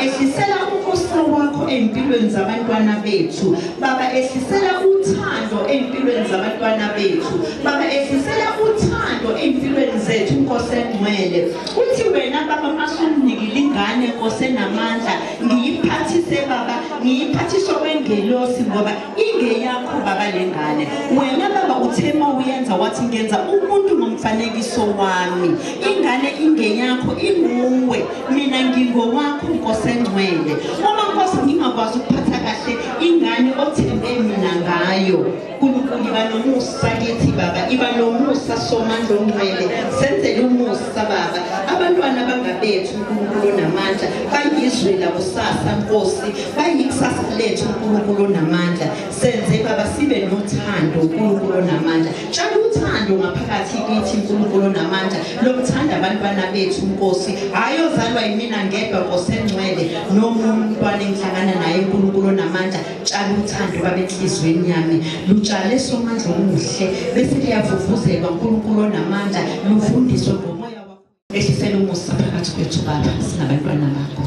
ehlisela umbuso wakho empilweni zabantwana bethu. Baba, ehlisela uthando empilweni zabantwana bethu. Baba, ehlisela uthando empilweni zethu, Nkosi engcwele. Uthi wena Baba masunikile ingane Nkosi enamandla, ngiyiphathise Baba, ngiyiphathiswa kwengelosi ngoba ingeyakho Baba lengane. Wena Baba uthema uyenza wathi ngenza umuntu ngomfanekiso wami. Ingane ingeyakho, inguwe, mina ngingowakho Nkosi engcwele. Uma Nkosi ngingakwazi ukuphatha kahle ingane othembe mina ngayo, uNkulunkulu iba nomusa kithi Baba, iba nomusa somandla ongcwele, senzele umusa Baba. Abantwana bangabethu uNkulunkulu namandla, bayizwe la kusasa Nkosi, bayikusasa lethu uNkulunkulu namandla. Senze Baba sibe nothando uNkulunkulu namandla. Tshala uthando ngaphakathi kithi uNkulunkulu namandla, lokuthanda abantwana bethu Nkosi. Hayi ozalwa yimina ngedwa Nkosi engcwele, nomunye umntwana engihlangana naye uNkulunkulu namandla. Tshala uthando Baba enhlizweni yami, lutshale somandla omuhle, bese liyavuvuzelwa uNkulunkulu namandla, lufundiswe ngomoya wakho. Ehlisela umusa phakathi kwethu Baba, sinabantwana bakho.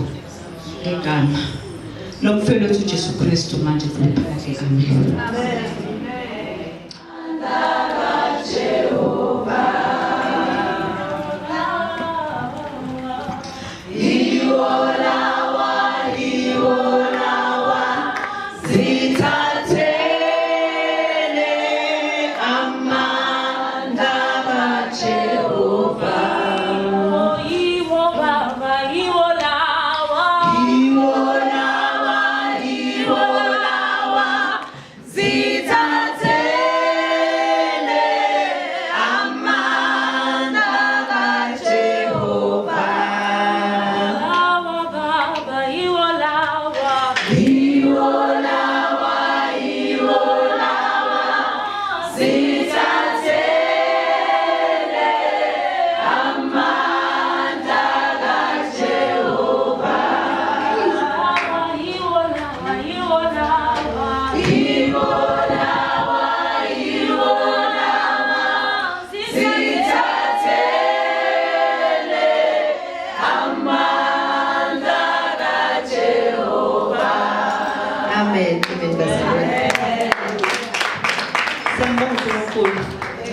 Ngegama lomfelo wethu Jesu Kristu manje siphakathi amen.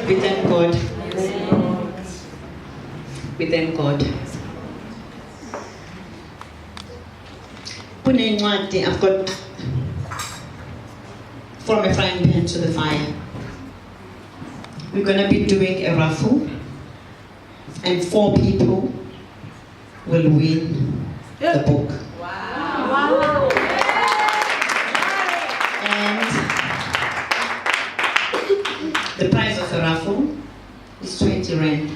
We thank God. I've got from a frying pan to the fire. We're going to be doing a raffle, and 4 people will win the book. Wow. And the price of the raffle is 20 rand.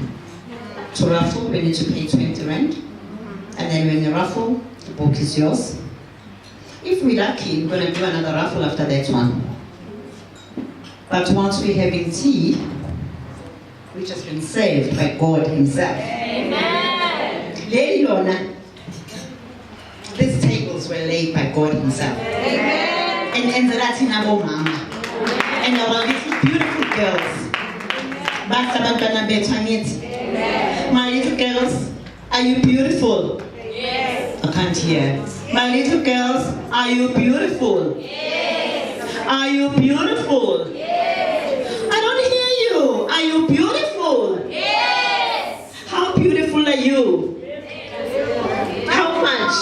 To raffle, we need to pay 20 rand. And then when you raffle, the book is yours. If we're lucky, we're going to do another raffle after that one. But once we're having tea, which has been saved by God Himself. Amen. Lady Lorna, these tables were laid by God Himself. Amen. And the Latin mama. And our little beautiful girls. Amen. My little girls, are you beautiful? Yes. I can't hear. My little girls, are you beautiful? Yes. Are you beautiful? Yes. I don't hear you. Are you beautiful? Yes. How beautiful are you? How much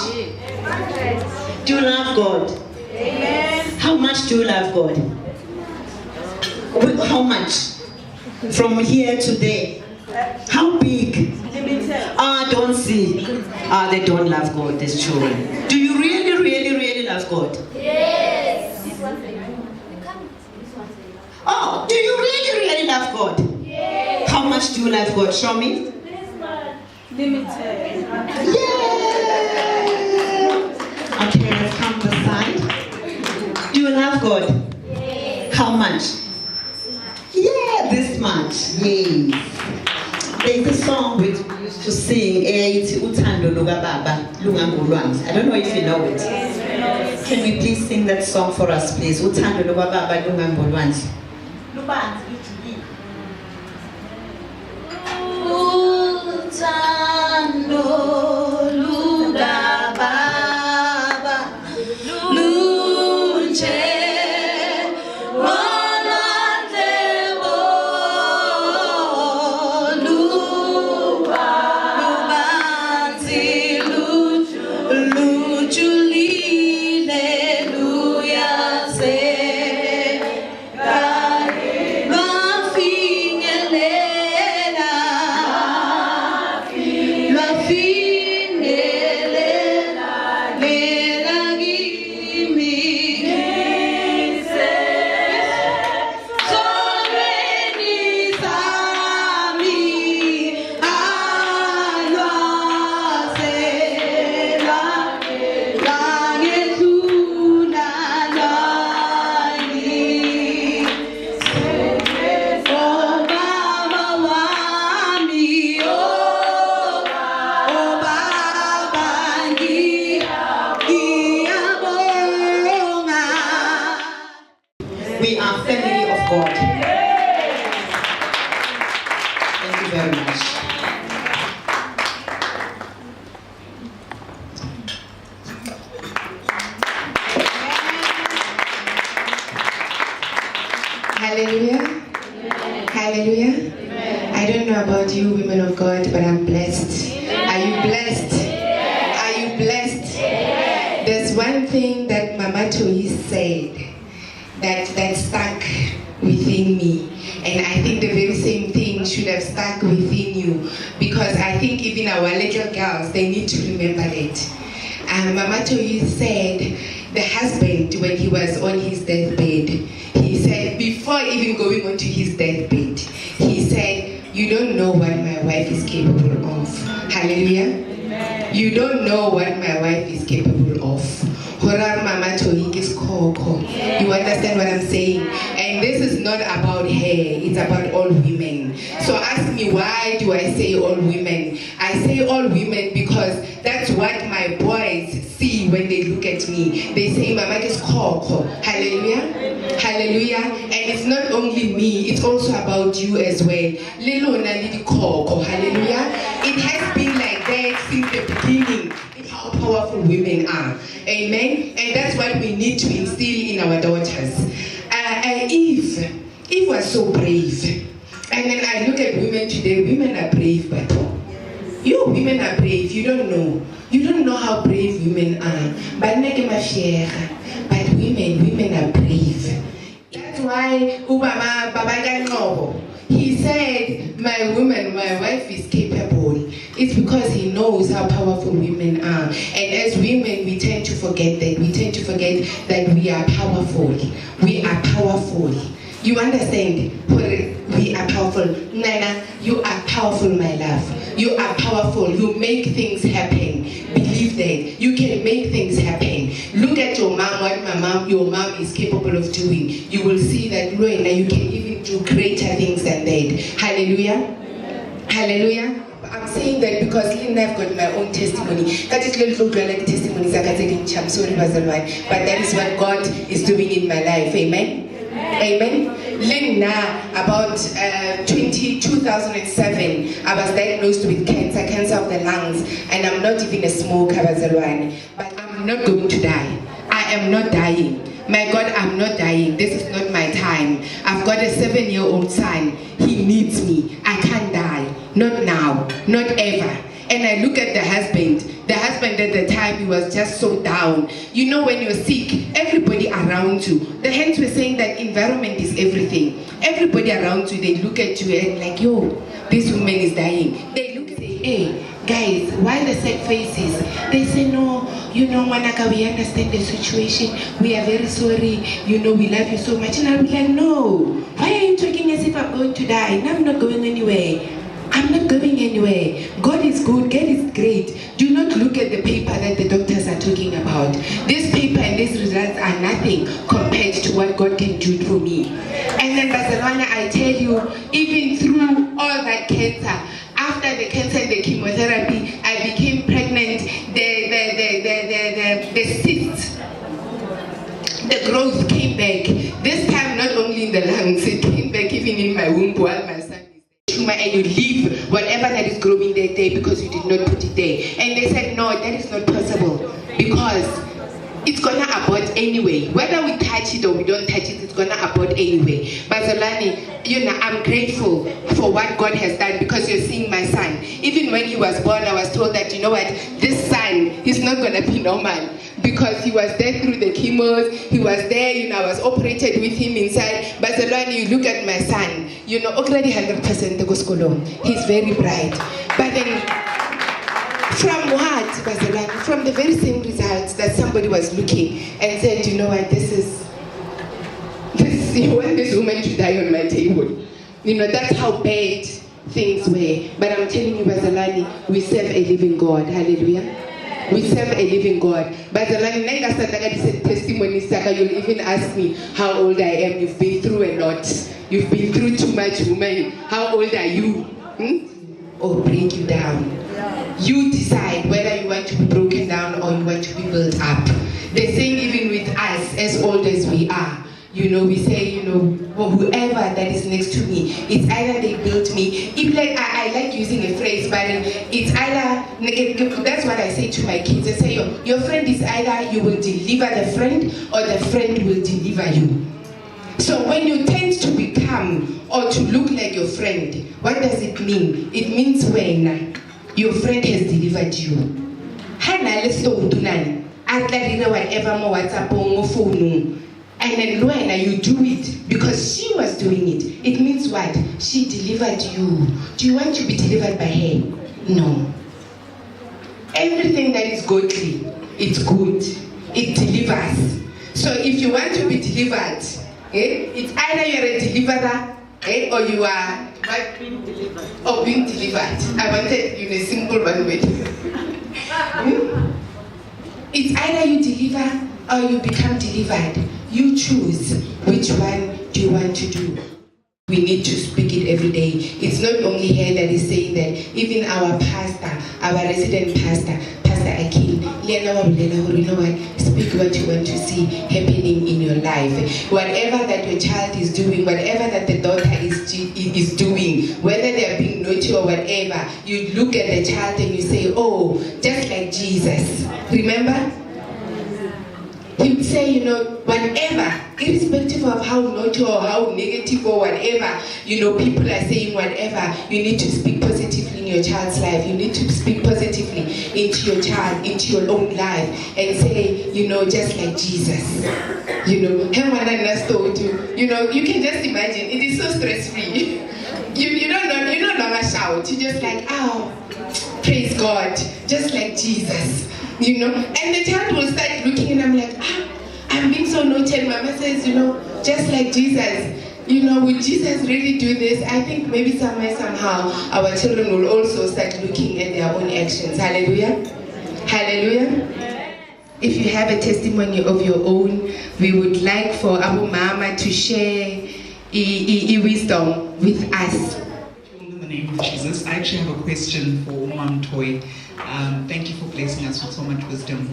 do you love God? Amen. How much do you love God? How much? From here to there. How big? Don't see. They don't love God, these children. Do you really, really, really love God? Yes. Oh, do you really, really love God? Yes. How much do you love God? Show me. Limited. Yeah. Okay, let's come to the side. Do you love God? Yes. How much? Yeah, this much. Yes. There's a song we used to sing, Uthando Lugababa, Lungangulwanzi. I don't know if you know it. Can we please sing that song for us, please? Uthando Lugababa, Lungangulwanzi. Uthando Lugababa. God. Thank you very much. Hallelujah. Amen. Hallelujah. Amen. I don't know about you, women of God, but I'm blessed. Amen. Are you blessed? Amen. Are you blessed? Amen. There's one thing that Mama Toi said that stuck within me. And I think the very same thing should have stuck within you. Because I think even our little girls, they need to remember it. Mama Toi said, the husband, when he was on his deathbed, he said, before even going on to his deathbed, he said, you don't know what my wife is capable of. Hallelujah. Amen. You don't know what my wife is capable of. Horar Mama Toi is koko. You understand what I'm saying? And this is not about her, it's about all women. So ask me, why do I say all women? I say all women because that's what my boys see when they look at me. They say, Mama is koko. Hallelujah. Hallelujah. And it's not only me, it's also about you as well. Lilo na lidi koko. Hallelujah. It has been like that since the beginning. How powerful women are. Amen. And that's what we need to instill in our daughters. Eve was so brave. And then I look at women today, women are brave, but you women are brave, you don't know. You don't know how brave women are. But women are brave. That's why Ubama Baba he said, my wife is capable. It's because he knows how powerful women are. And as women, we tend to forget that. We tend to forget that we are powerful. We are powerful. You understand? We are powerful. Nana, you are powerful, my love. You are powerful. You make things happen. Believe that. You can make things happen. Look at your mom, what your mom is capable of doing. You will see that, Luena, you can even do greater things than that. Hallelujah. Hallelujah. I'm saying that because I've got my own testimony. That is little like testimonies I can sorry, but that is what God is doing in my life. Amen. Amen. Lena, about 2007, I was diagnosed with cancer of the lungs, and I'm not even a smoker, but I'm not going to die. I am not dying. My God, I'm not dying. This is not my time. I've got a 7-year-old son. He needs me. I can't die. Not now. Not ever. And I look at the husband. The husband at the time, he was just so down. You know, when you're sick, everybody around you. The hands were saying that environment is everything. Everybody around you, they look at you and like, yo, this woman is dying. They look and say, hey, guys, why the sad faces? They say, no, you know, Manaka, we understand the situation. We are very sorry. You know, we love you so much. And I'm like, no. Why are you talking as if I'm going to die? No, I'm not going anywhere. I'm not going anywhere. God is good. God is great. Do not look at the paper that the doctors are talking about. This paper and these results are nothing compared to what God can do through me. And then, Barcelona, I tell you, even through all that cancer, after the cancer and the chemotherapy, I became pregnant. The cyst, the growth came back. This time, not only in the lungs, it came back even in my womb while my son is there. And you leave whatever that is growing there because you did not put it there. And they said, no, that is not possible because it's gonna abort anyway. Whether we touch it or we don't touch it, it's gonna abort anyway. But Zolani, you know, I'm grateful for what God has done because you're seeing my son. Even when he was born, I was told that, you know what, this son is not gonna be normal because he was there through the chemos, he was there, you know, I was operated with him inside. But Zolani, you look at my son, you know, already 100% the gospel. He's very bright. But then, from what, Bazelani? From the very same results that somebody was looking and said, you know what, you want this woman to die on my table. You know, that's how bad things were. But I'm telling you, Bazelani, we serve a living God. Hallelujah. We serve a living God. Bazelani, testimony, you'll even ask me how old I am. You've been through a lot. You've been through too much, woman. How old are you? Or break you down. You decide whether you want to be broken down or you want to be built up. The same even with us, as old as we are. You know, we say, you know, or whoever that is next to me. It's either they built me. If like I like using a phrase, but it's either, that's what I say to my kids. I say, your friend is either you will deliver the friend or the friend will deliver you. So when you tend to become or to look like your friend, what does it mean? It means when your friend has delivered you. Whatever more WhatsApp or phone. And then when you do it because she was doing it, it means what? She delivered you. Do you want to be delivered by her? No. Everything that is godly, it's good. It delivers. So if you want to be delivered, it's either you're a deliverer or you are being delivered. Or being delivered. I wanted in a simple one way. It's either you deliver or you become delivered. You choose which one do you want to do. We need to speak it every day. It's not only her that is saying that. Even our pastor, our resident pastor, Pastor Akin, you know what? Speak what you want to see happening in your life. Whatever that your child is doing, whatever that the daughter is doing, whether they are being naughty or whatever, you look at the child and you say, oh, just like Jesus. Remember? He would say, whatever, irrespective of how naughty or how negative or whatever, people are saying whatever, you need to speak positively in your child's life. You need to speak positively into your child, into your own life, and say, just like Jesus. You can just imagine, it is so stress-free. You don't know a shout. You're just like, oh, praise God, just like Jesus. And the child will start looking and I'm like, I'm being so naughty. And Mama says, just like Jesus. Will Jesus really do this? I think maybe somewhere, somehow, our children will also start looking at their own actions. Hallelujah. Hallelujah. If you have a testimony of your own, we would like for Abu Mama to share wisdom with us. In the name of Jesus, I actually have a question for Mom Toy. Thank you for blessing us with so much wisdom.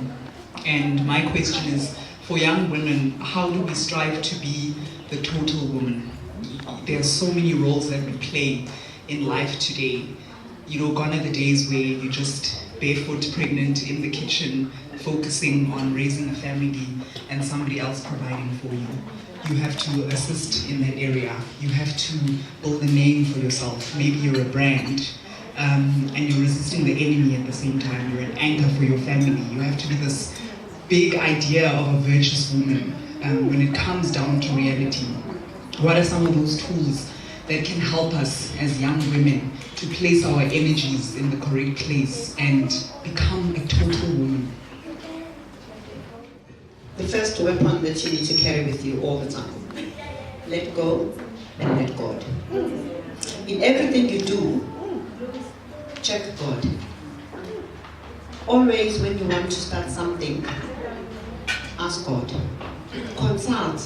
And my question is, for young women, how do we strive to be the total woman? There are so many roles that we play in life today. Gone are the days where you're just barefoot, pregnant, in the kitchen, focusing on raising a family and somebody else providing for you. You have to assist in that area. You have to build a name for yourself. Maybe you're a brand. And you're resisting the enemy at the same time. You're an anchor for your family. You have to be this big idea of a virtuous woman when it comes down to reality. What are some of those tools that can help us as young women to place our energies in the correct place and become a total woman? The first weapon that you need to carry with you all the time. Let go and let God. In everything you do, check God. Always when you want to start something, ask God. Consult.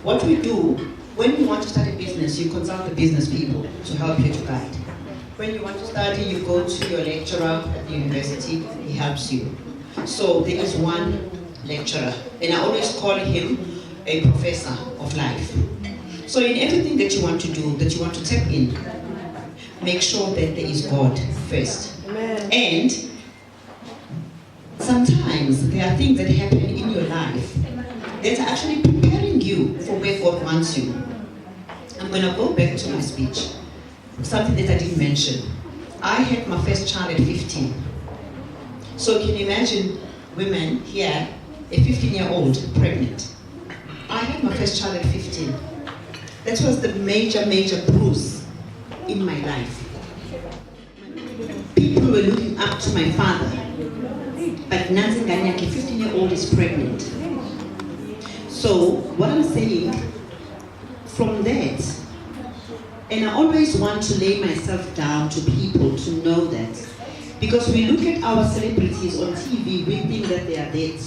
What we do, when you want to start a business, you consult the business people to help you to guide. When you want to study, you go to your lecturer at the university, he helps you. So there is one lecturer, and I always call him a professor of life. So in everything that you want to do, that you want to tap in, make sure that there is God first. Amen. And sometimes there are things that happen in your life that are actually preparing you for where God wants you. I'm going to go back to my speech. Something that I didn't mention. I had my first child at 15. So can you imagine women here, a 15-year-old pregnant. I had my first child at 15. That was the major bruise in my life. People were looking up to my father, but Nancy Ganyaki, 15-year-old, is pregnant. So what I'm saying, from that, and I always want to lay myself down to people to know that, because we look at our celebrities on TV, we think that they are dead.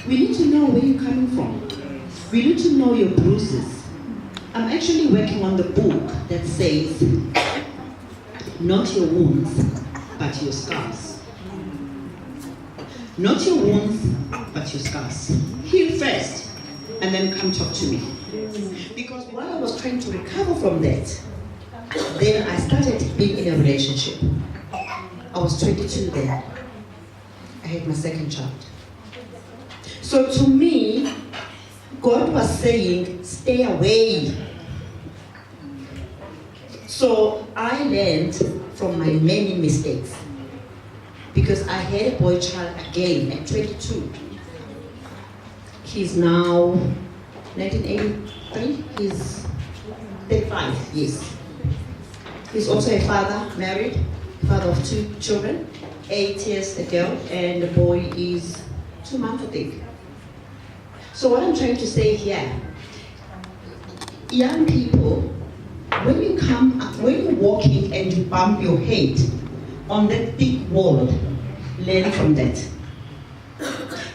We need to know where you're coming from. We need to know your bruises. I'm actually working on the book that says, not your wounds, but your scars. Not your wounds, but your scars. Heal first. and then come talk to me. Because while I was trying to recover from that, then I started being in a relationship. I was 22 then. I had my second child. So to me, God was saying, stay away. So I learned from my many mistakes. Because I had a boy child again at 22. He's now 1983, he's 35, yes. He's also a father, married, father of 2 children, 8 years a girl, and the boy is 2 months, I think. So what I'm trying to say here, young people, when you're walking and you bump your head on that thick wall, learn from that.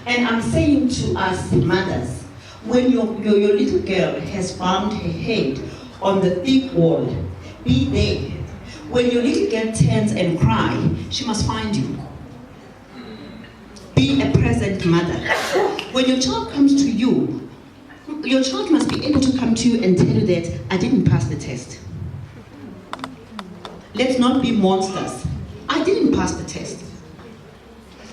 And I'm saying to us mothers, when your little girl has bumped her head on the thick wall, be there. When your little girl turns and cry, she must find you. Be a present mother. When your child comes to you, your child must be able to come to you and tell you that I didn't pass the test. Let's not be monsters. I didn't pass the test.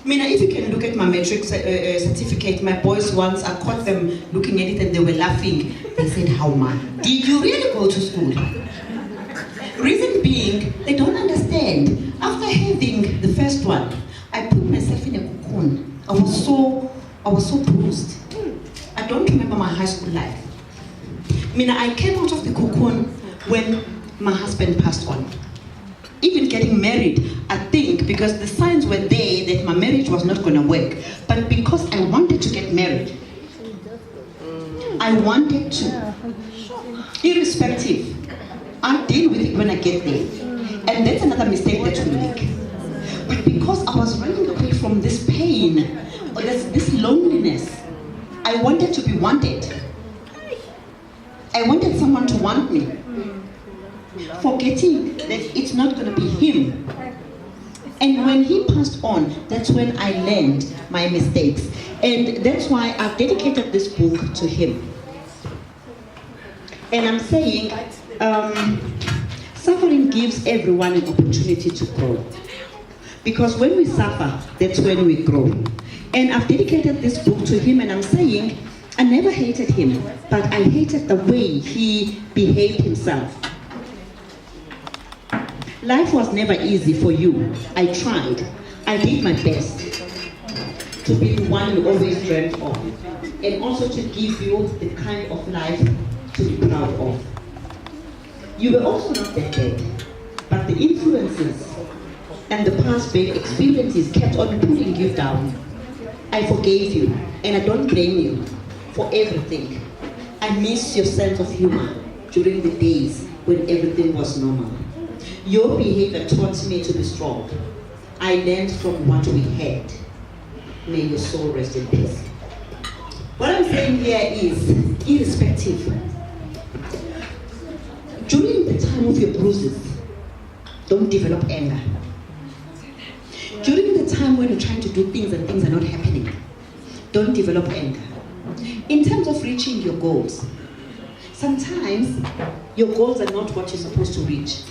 Mina, if you can look at my matric certificate, my boys once, I caught them looking at it and they were laughing. They said, how man? Did you really go to school? Reason being, they don't understand. After having the first one, I put myself in a cocoon. I was so bruised. I don't remember my high school life. Mina, I came out of the cocoon when my husband passed on. Even getting married, I think, because the signs were there that my marriage was not going to work. But because I wanted to get married, I wanted to. Irrespective, I deal with it when I get there. And that's another mistake that we make. But because I was running away from this pain, or this loneliness, I wanted to be wanted. I wanted someone to want me. Forgetting that it's not going to be him. And when he passed on, that's when I learned my mistakes. And that's why I've dedicated this book to him. And I'm saying, suffering gives everyone an opportunity to grow. Because when we suffer, that's when we grow. And I've dedicated this book to him, and I'm saying, I never hated him, but I hated the way he behaved himself. Life was never easy for you. I tried. I did my best to be the one you always dreamt of, and also to give you the kind of life to be proud of. You were also not that bad, but the influences and the past bad experiences kept on pulling you down. I forgave you, and I don't blame you for everything. I miss your sense of humor during the days when everything was normal. Your behavior taught me to be strong. I learned from what we had. May your soul rest in peace. What I'm saying here is, irrespective, during the time of your bruises, don't develop anger. During the time when you're trying to do things and things are not happening, don't develop anger. In terms of reaching your goals, sometimes your goals are not what you're supposed to reach.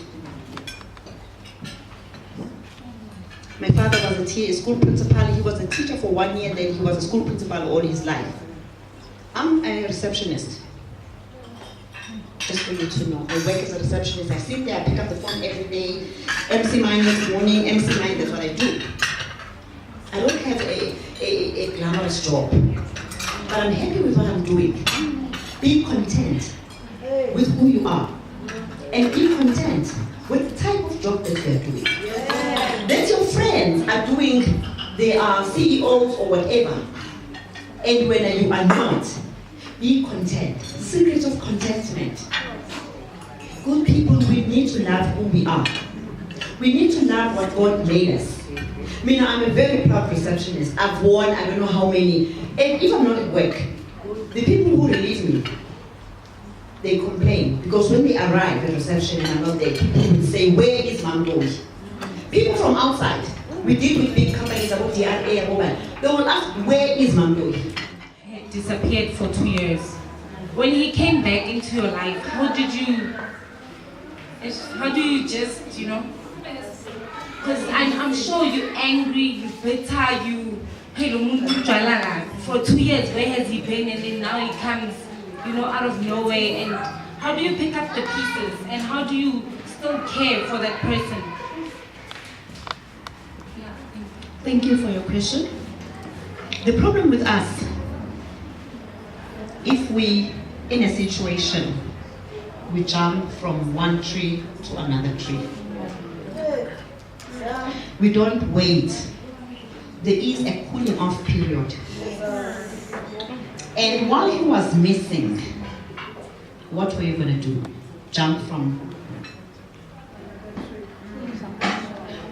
My father was a school principal. He was a teacher for 1 year, then he was a school principal all his life. I'm a receptionist. Just for you to know, I work as a receptionist. I sit there, I pick up the phone every day. MC mine this morning, MC mine, that's what I do. I don't have a glamorous job, but I'm happy with what I'm doing. Be content with who you are, and be content with the type of job that you're doing. That your friends are doing, they are CEOs or whatever, and when you are not, be content. Secret of contentment. Good people, we need to love who we are. We need to love what God made us. I mean, I'm a very proud receptionist. I've worn I don't know how many, and if I'm not at work, the people who relieve me, they complain, because when they arrive at reception and I'm not there, people will say, where is Mamdoli? People from outside, we deal with big companies about DRA, they will ask, where is Mamdoli? disappeared for 2 years. When he came back into your life, how do you just, you know? Because I'm sure you're angry, you're bitter, for 2 years, where has he been? And then now he comes, you know, out of nowhere. And how do you pick up the pieces? And how do you still care for that person? Yeah, Thank you for your question. The problem with us, if we in a situation, we jump from one tree to another tree. We don't wait. There is a cooling off period. And while he was missing, what were you going to do? Jump from?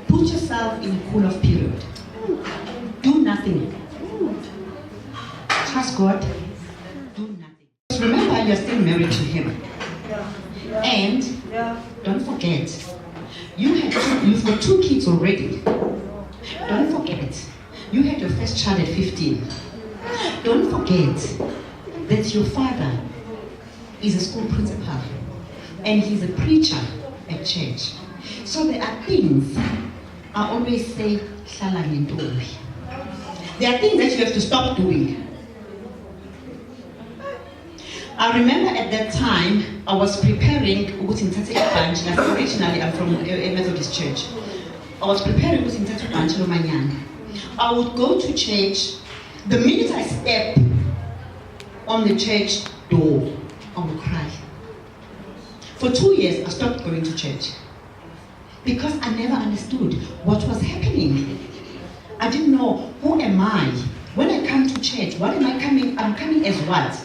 Put yourself in a cool off period. Do nothing. Trust God. Do nothing. Remember, you're still married to him. And don't forget, you've got 2 kids already. Don't forget, you had your first child at 15. Don't forget that your father is a school principal and he's a preacher at church. So there are things I always say, there are things that you have to stop doing. I remember at that time, I was preparing, originally I'm from a Methodist church. I was preparing I would go to church. The minute I step on the church door, I would cry. For 2 years, I stopped going to church because I never understood what was happening. I didn't know, who am I? When I come to church, what am I coming? I'm coming as what?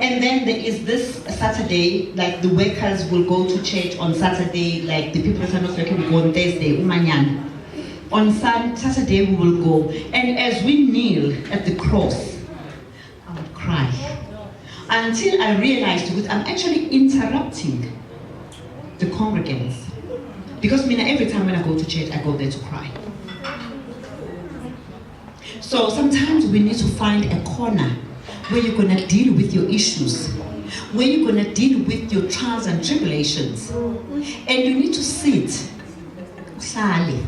And then there is this Saturday, like the workers will go to church on Saturday, like the people that are not working will go on Thursday, umanyan. On Saturday we will go, and as we kneel at the cross, I would cry. Until I realized that I'm actually interrupting the congregants. Because every time when I go to church, I go there to cry. So sometimes we need to find a corner where you're going to deal with your issues, where you're going to deal with your trials and tribulations. And you need to sit, uhlale,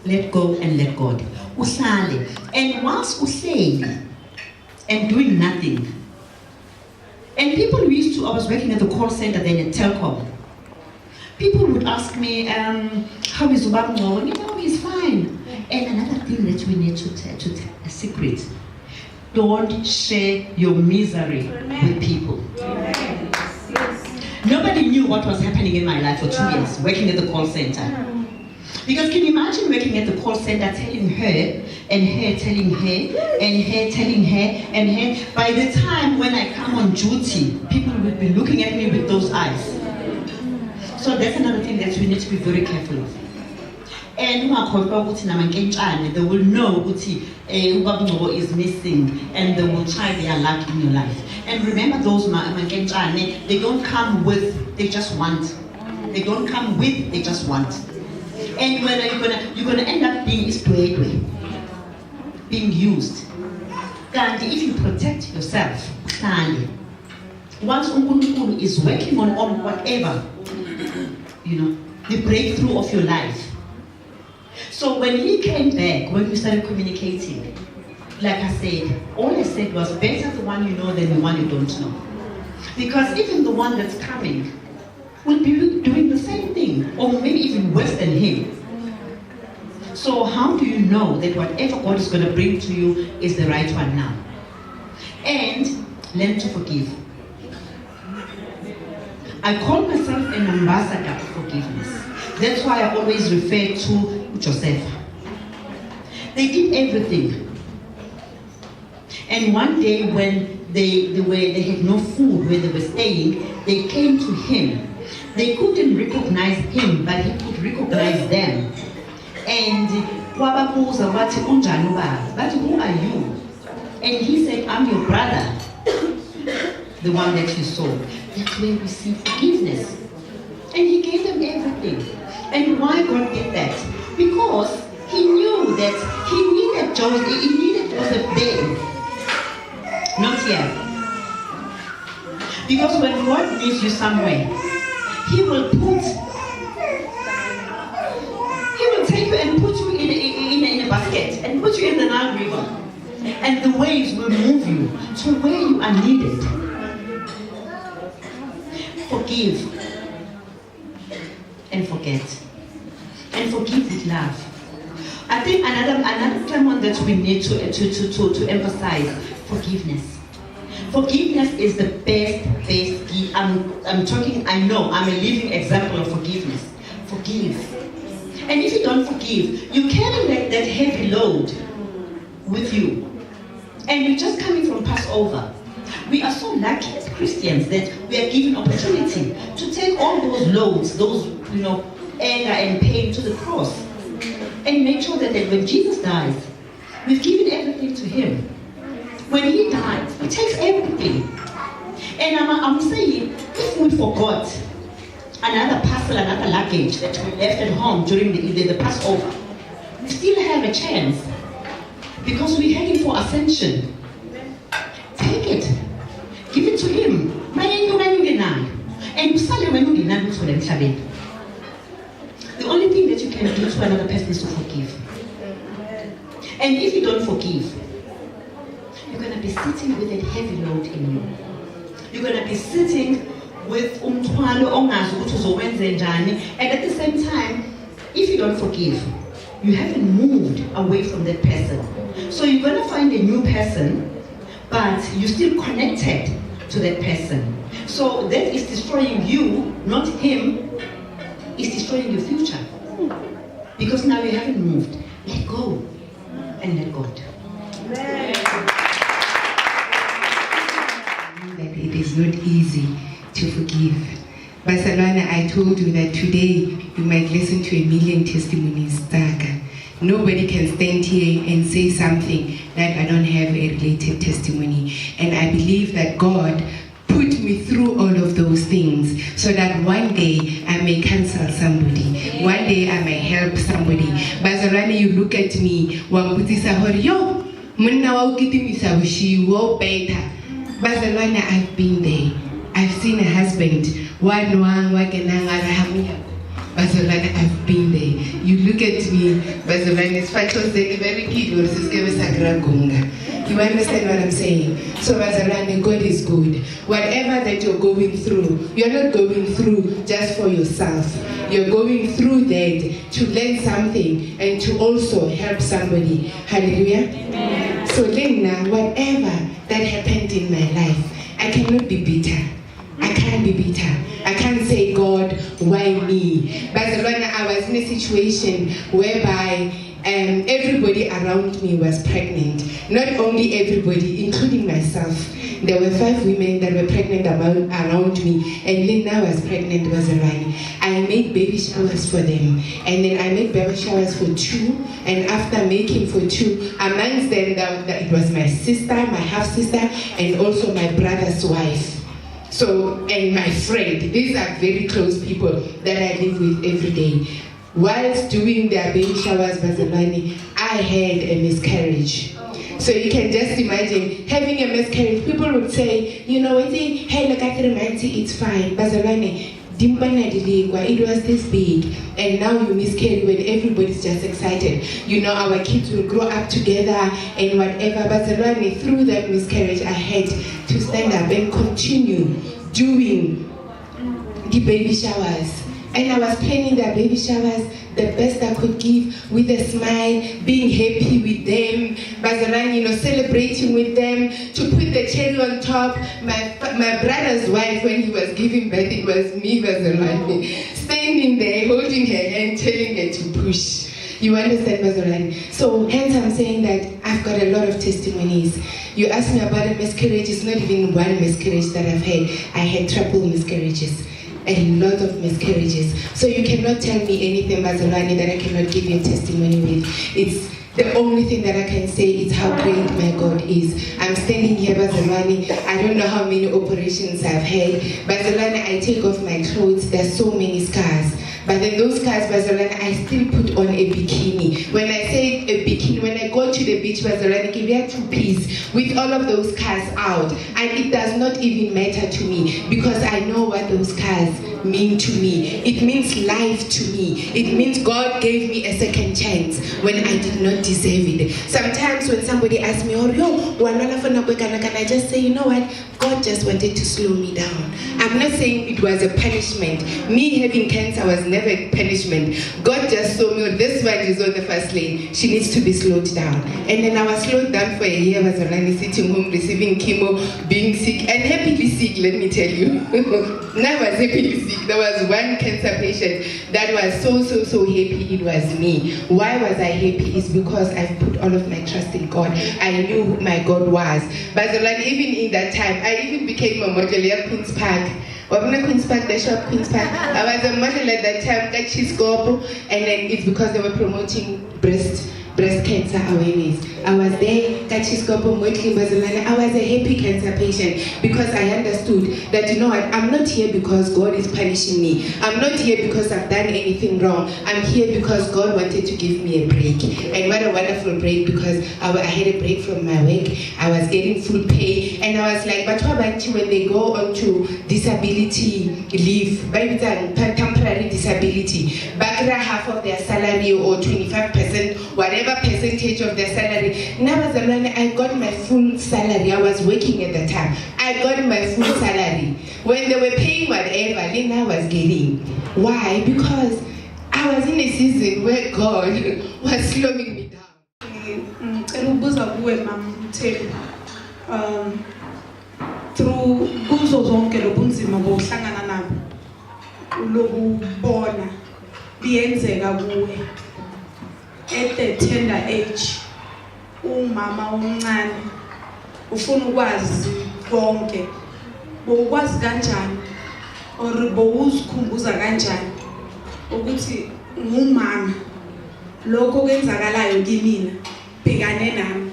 let go and let God. Uhlale. And whilst uhlale and doing nothing, and people I was working at the call center then at Telkom. People would ask me, how is Ubabno? You know, he's fine. And another thing that we need to tell, a secret. Don't share your misery with people. Nobody knew what was happening in my life for 2 years, working at the call center. Because can you imagine working at the call center telling her, and her telling her, and her telling her, and her. By the time when I come on duty, people will be looking at me with those eyes. So that's another thing that we need to be very careful of. And they will know Ubabnobo is missing, and they will try their luck in your life. And remember, those they don't come with, they just want. They don't come with, they just want. And whether you're gonna end up being used. And if you protect yourself, once Unkulunkulu is working on whatever, the breakthrough of your life. So when he came back, when we started communicating, like I said, all I said was better the one you know than the one you don't know. Because even the one that's coming will be doing the same thing, or maybe even worse than him. So how do you know that whatever God is going to bring to you is the right one now? And learn to forgive. I call myself an ambassador of forgiveness. That's why I always refer to Joseph. They did everything. And one day when they had no food where they were staying, they came to him. They couldn't recognize him, but he could recognize them. And wababuza wathi unjani ubaba? Bathi, who are you? And he said, I'm your brother, the one that you saw. That's where we see forgiveness. And he gave them everything. And why God did that? Because he knew that he needed Joseph, he needed was a babe. Not yet. Because when God leads you somewhere, He will take you and put you in a basket and put you in the Nile River. And the waves will move you to where you are needed. Forgive and forget. And forgive with love. I think another term that we need to emphasize, forgiveness. Forgiveness is the best gift. I know, I'm a living example of forgiveness. Forgive. And if you don't forgive, you carry that heavy load with you. And you're just coming from Passover. We are so lucky as Christians that we are given opportunity to take all those loads, those, anger and pain to the cross. And make sure that when Jesus dies, we've given everything to Him. When He died, He takes everything. And I'm saying, if we forgot another parcel, another luggage that we left at home during the Passover, we still have a chance. Because we're heading for ascension. Take it. Give it to Him. And the only thing that you can do to another person is to forgive. And if you don't forgive, you're going to be sitting with a heavy load in you. You're going to be sitting with umthwalo ongazi ukuthi uzowenze njani. And at the same time, if you don't forgive, you haven't moved away from that person. So you're going to find a new person, but you're still connected to that person. So that is destroying you, not him. It's destroying your future. Because now you haven't moved. Let go and let God. That it is not easy to forgive. Barcelona, I told you that today you might listen to 1 million testimonies. Nobody can stand here and say something that I don't have a related testimony. And I believe that God put me through all of those things so that one day I may counsel somebody. One day I may help somebody. Barcelona, you look at me, Barcelona, I've been there. I've seen a husband. Barcelona, I've been there. You look at me, Barcelona, it's very cute. You understand what I'm saying? So Barcelona, God is good. Whatever that you're going through, you're not going through just for yourself. You're going through that to learn something and to also help somebody. Hallelujah. Amen. So Lena, whatever that happened in my life, I cannot be bitter. I can't be bitter. I can't say, God, why me? Barcelona, I was in a situation whereby everybody around me was pregnant. Not only everybody, including myself. There were 5 women that were pregnant around me, and Linda was pregnant, Barcelona. I made baby showers for them, and then I made baby showers for 2, and after making for 2, amongst them, that it was my sister, my half-sister, and also my brother's wife. So, and my friend, these are very close people that I live with every day. Whilst doing their baby showers, Barcelona, I had a miscarriage. So you can just imagine having a miscarriage. People would say, you know, hey, look at the romantic, it's fine. Barcelona, it was this big, and now you miscarry when everybody's just excited. You know, our kids will grow up together and whatever. Barcelona, through that miscarriage, I had to stand up and continue doing the baby showers. And I was planning their baby showers the best I could give, with a smile, being happy with them, Barcelona, celebrating with them, to put the cherry on top. My brother's wife, when he was giving birth, it was me, Barcelona, standing there, holding her hand, telling her to push. You understand, Barcelona? So hence I'm saying that I've got a lot of testimonies. You asked me about a miscarriage. It's not even one miscarriage that I've had. I had triple miscarriages. A lot of miscarriages. So you cannot tell me anything, Barcelona, that I cannot give you a testimony with. It's the only thing that I can say is how great my God is. I'm standing here, Barcelona. I don't know how many operations I've had. Barcelona, I take off my clothes. There's so many scars. But then those scars, Barcelona, I still put on a bikini. When I say a bikini, when I go to the beach, village, we had 2 peace with all of those cars out. And it does not even matter to me because I know what those cars mean to me. It means life to me. It means God gave me a second chance when I did not deserve it. Sometimes when somebody asks me, oh, can I just say, you know what? God just wanted to slow me down. I'm not saying it was a punishment. Me having cancer was never a punishment. God just saw me, this one is on the first lane. She needs to be slowed down. And then I was slowed down for a year. I was already sitting home, receiving chemo, being sick, and happily sick, let me tell you. Now I was happily sick. There was one cancer patient that was so happy it was me. Why was I happy? It's because I put all of my trust in God. I knew who my God was. But even in that time, I even became a model at Queen's Park. Queen's Park, the shop Queen's Park. I was a model at that time, and then it's because they were promoting breast cancer awareness. I was there, I was a happy cancer patient because I understood that, you know what, I'm not here because God is punishing me. I'm not here because I've done anything wrong. I'm here because God wanted to give me a break. And what a wonderful break, because I had a break from my work. I was getting full pay, and I was like, but what about when they go on to disability leave, temporary disability, back half of their salary or 25%, whatever percentage of their salary. Now as a man, I got my full salary. I was working at the time. I got my full salary. When they were paying whatever, then I was getting. Why? Because I was in a season where God was slowing me down. Through kuzo zonke lobunzima bokuhlangana nabo lokubona biyenzeka kuwe at the tender age, umama omncane ufuna ukwazi konke, bokwazi kanjani or bowuzikhumbuza kanjani ukuthi ngumama lokho kwenzakalayo kimina bhekane nami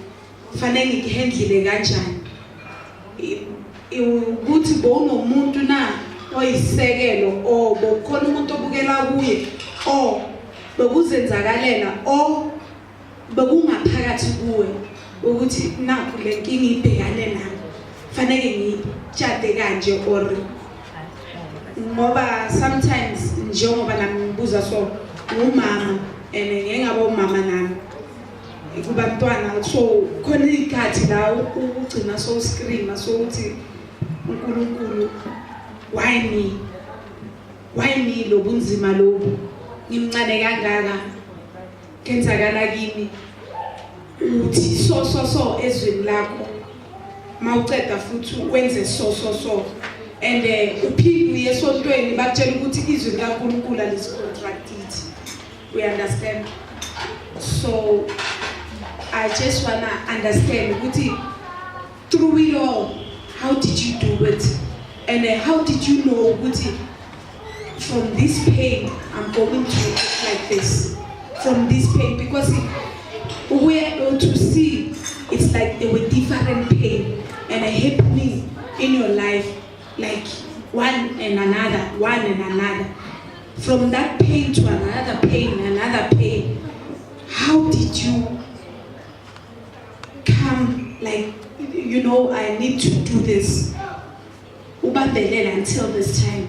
fanele ngihandle kanjani, ukuthi bowunomuntu na oyisekelo o bokhona umuntu obukela kuye o bekuzenzakalela o bekungaphakathi kuwe ukuthi nakho le nkinga ibhekane nayo fanele ngitshade kanje or ngoba sometimes njengoba nami ngibuza so umama and ngengaba umama nami kubantwana so khona ikhathi la ugcina so scream so uthi uNkulunkulu why me lobunzima lobu ngimncane kangaka kenzakala kimi uthi so ezweni lakho mawuceda futhi wenze so and uphinde uye esontweni bakutshela ukuthi izwi likaNkulunkulu alisicontracted. We understand. So I just wanna understand ukuthi through it all, how did you do it, and how did you know ukuthi from this pain I'm going to look like this, from this pain, because we are able to see it's like there were different pain and happening in your life, like one and another, from that pain to another pain. How did you come, like, you know, I need to do this until this time?